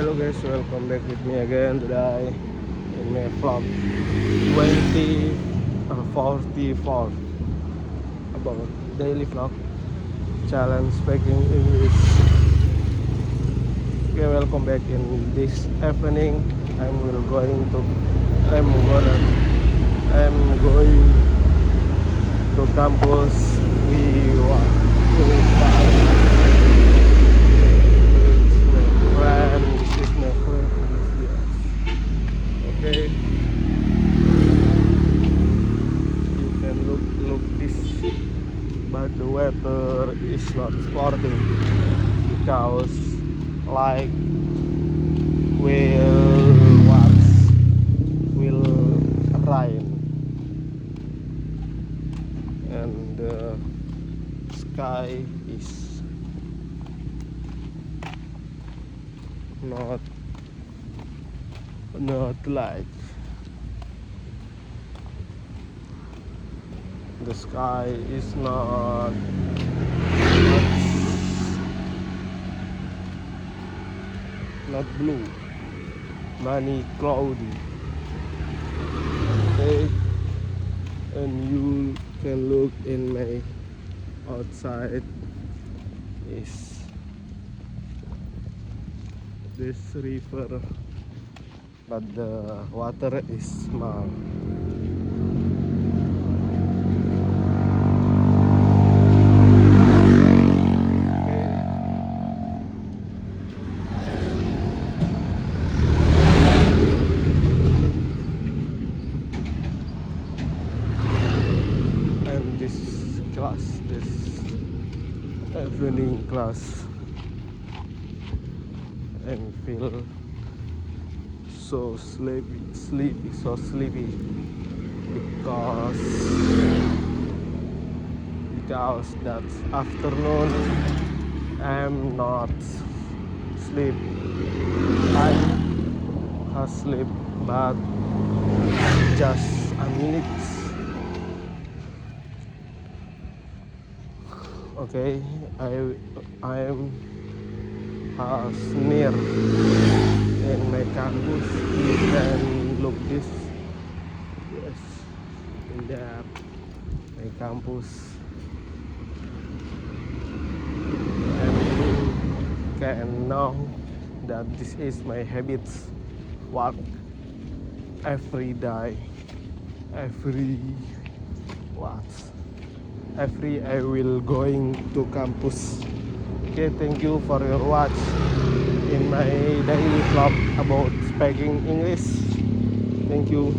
Hello guys, welcome back with me again today in my vlog 2044 about daily vlog challenge speaking English. Okay, welcome back in this evening. I'm going to campus. We want to buy. This is my friend. Okay, you can look this, but the weather is not sporting because like what will rain and the sky is not light. The sky is not blue, many cloudy. Okay, and you can look in my outside is this river, but the water is small. And this evening class, and feel so sleepy because that afternoon I'm not sleep. I have sleep, but just a minute. Okay, I'm near in my campus. You can look this. Yes, in that my campus, and you can know that this is my habits. Walk every day, every what? Every I will going to campus. Okay, thank you for your watch in my daily vlog about speaking English. Thank you.